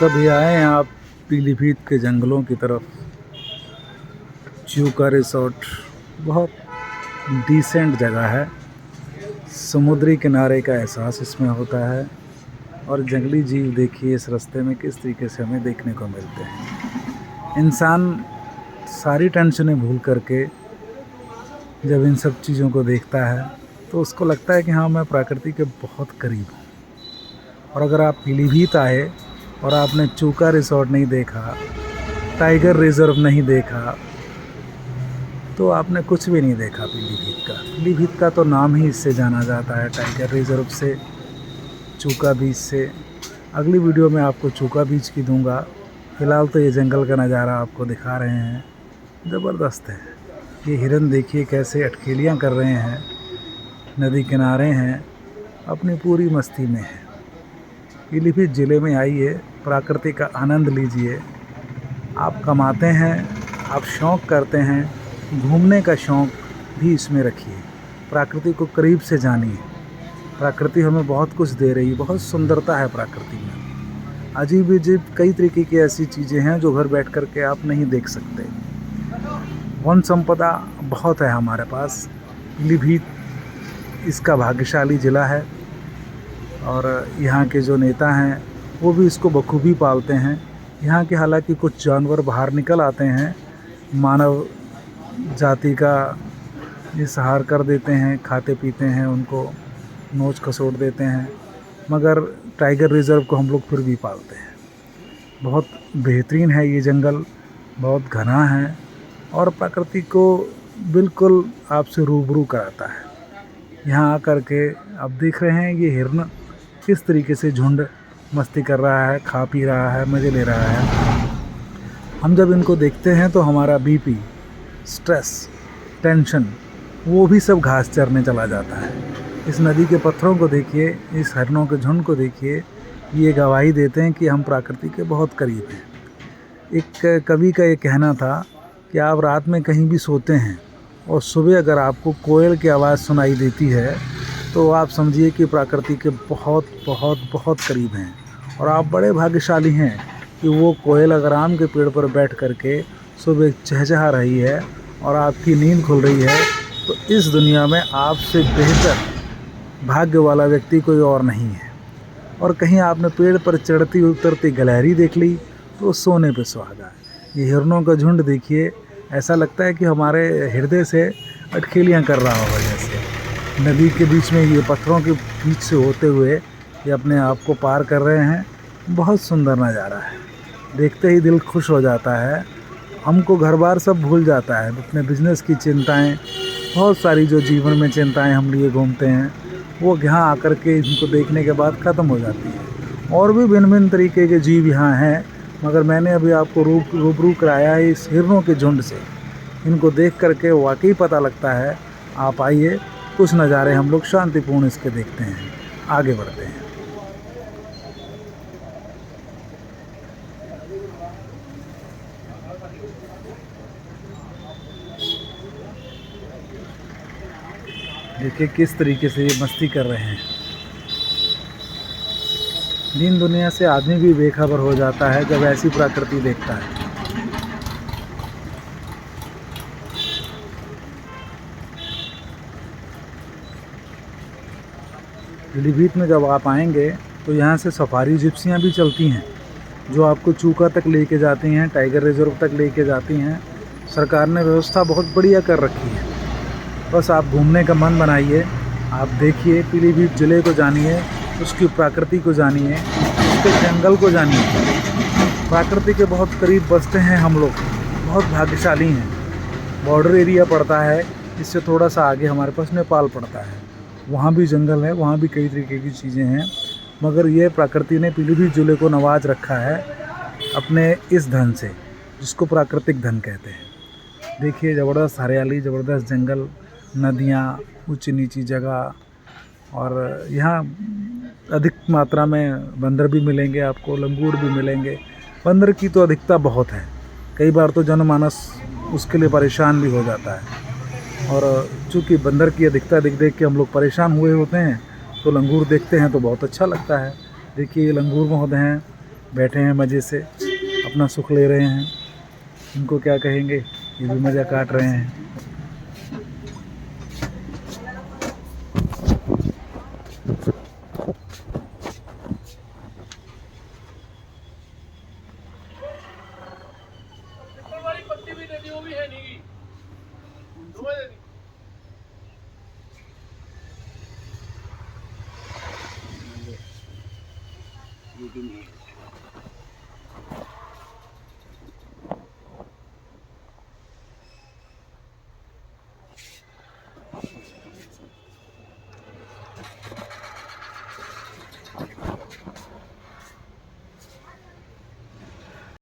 कभी आए हैं आप पीलीभीत के जंगलों की तरफ। चूका रिसोर्ट बहुत डिसेंट जगह है। समुद्री किनारे का एहसास इसमें होता है और जंगली जीव देखिए इस रास्ते में किस तरीके से हमें देखने को मिलते हैं। इंसान सारी टेंशनें भूल करके जब इन सब चीज़ों को देखता है तो उसको लगता है कि हाँ, मैं प्रकृति के बहुत करीब हूँ। और अगर आप पीलीभीत आए और आपने चूका रिसोर्ट नहीं देखा, टाइगर रिजर्व नहीं देखा, तो आपने कुछ भी नहीं देखा पीलीभीत का। पीलीभीत का तो नाम ही इससे जाना जाता है, टाइगर रिजर्व से, चूका बीच से। अगली वीडियो में आपको चूका बीच की दूंगा। फ़िलहाल तो ये जंगल का नज़ारा आपको दिखा रहे हैं, ज़बरदस्त है। ये हिरन देखिए कैसे अटखेलियाँ कर रहे हैं, नदी किनारे हैं, अपनी पूरी मस्ती में है। पीलीभीत ज़िले में आइए, प्रकृति का आनंद लीजिए। आप कमाते हैं, आप शौक़ करते हैं, घूमने का शौक़ भी इसमें रखिए। प्रकृति को करीब से जानिए। प्रकृति हमें बहुत कुछ दे रही है, बहुत सुंदरता है प्रकृति में। अजीब अजीब कई तरीके की ऐसी चीज़ें हैं जो घर बैठ कर के आप नहीं देख सकते। वन संपदा बहुत है हमारे पास। पीलीभीत इसका भाग्यशाली ज़िला है और यहाँ के जो नेता हैं वो भी इसको बखूबी पालते हैं। यहाँ के हालांकि कुछ जानवर बाहर निकल आते हैं, मानव जाति का निसहार कर देते हैं, खाते पीते हैं, उनको नोच खसोट देते हैं, मगर टाइगर रिज़र्व को हम लोग फिर भी पालते हैं। बहुत बेहतरीन है ये जंगल, बहुत घना है और प्रकृति को बिल्कुल आपसे रूबरू कराता है। यहाँ आकर के आप देख रहे हैं ये हिरन किस तरीके से झुंड मस्ती कर रहा है, खा पी रहा है, मज़े ले रहा है। हम जब इनको देखते हैं तो हमारा बीपी, स्ट्रेस, टेंशन वो भी सब घास चरने चला जाता है। इस नदी के पत्थरों को देखिए, इस हिरनों के झुंड को देखिए, ये गवाही देते हैं कि हम प्रकृति के बहुत करीब हैं। एक कवि का ये कहना था कि आप रात में कहीं भी सोते हैं और सुबह अगर आपको कोयल की आवाज़ सुनाई देती है तो आप समझिए कि प्रकृति के बहुत बहुत बहुत करीब हैं। और आप बड़े भाग्यशाली हैं कि वो कोयल अगर आम के पेड़ पर बैठ करके सुबह चहचहा रही है और आपकी नींद खुल रही है, तो इस दुनिया में आपसे बेहतर भाग्य वाला व्यक्ति कोई और नहीं है। और कहीं आपने पेड़ पर चढ़ती उतरती गिलहरी देख ली तो सोने पे सुहागा है। ये हिरनों का झुंड देखिए, ऐसा लगता है कि हमारे हृदय से अटखेलियाँ कर रहा होगा। जैसे नदी के बीच में ये पत्थरों के बीच से होते हुए ये अपने आप को पार कर रहे हैं। बहुत सुंदर नज़ारा है, देखते ही दिल खुश हो जाता है। हमको घर बार सब भूल जाता है, अपने बिजनेस की चिंताएं, बहुत सारी जो जीवन में चिंताएं हम लिए घूमते हैं वो यहाँ आकर के इनको देखने के बाद ख़त्म हो जाती है। और भी भिन्न भिन्न तरीके के जीव यहाँ हैं, मगर मैंने अभी आपको रूबरू कराया है इस हिरनों के झुंड से। इनको देख करके वाकई पता लगता है। आप आइए, कुछ नज़ारे हम लोग शांतिपूर्ण इसके देखते हैं, आगे बढ़ते हैं। देखिए किस तरीके से ये मस्ती कर रहे हैं। दीन दुनिया से आदमी भी बेखबर हो जाता है जब ऐसी प्रकृति देखता है। पीलीभीत में जब आप आएंगे तो यहाँ से सफारी जिप्सियाँ भी चलती हैं जो आपको चूका तक लेके जाती हैं, टाइगर रिजर्व तक लेके जाती हैं। सरकार ने व्यवस्था बहुत बढ़िया कर रखी है। बस आप घूमने का मन बनाइए, आप देखिए, पीलीभीत ज़िले को जानिए, उसकी प्रकृति को जानिए, उसके जंगल को जानिए। प्रकृति के बहुत करीब बसते हैं हम लोग, बहुत भाग्यशाली हैं। बॉर्डर एरिया पड़ता है, इससे थोड़ा सा आगे हमारे पास नेपाल पड़ता है, वहाँ भी जंगल है, वहाँ भी कई तरीके की चीज़ें हैं। मगर ये प्रकृति ने पीलीभीत ज़िले को नवाज रखा है अपने इस धन से, जिसको प्राकृतिक धन कहते हैं। देखिए ज़बरदस्त हरियाली, ज़बरदस्त जंगल, नदियाँ, ऊंची नीची जगह, और यहाँ अधिक मात्रा में बंदर भी मिलेंगे आपको, लंगूर भी मिलेंगे। बंदर की तो अधिकता बहुत है, कई बार तो जनमानस उसके लिए परेशान भी हो जाता है। और चूँकि बंदर की अधिकता देख देख के हम लोग परेशान हुए होते हैं, तो लंगूर देखते हैं तो बहुत अच्छा लगता है। देखिए ये लंगूर महोदय हैं, बैठे हैं मज़े से, अपना सुख ले रहे हैं। इनको क्या कहेंगे, ये भी मज़ा काट रहे हैं। वाली पत्ती भी दे दी, वो भी है नहीं गी।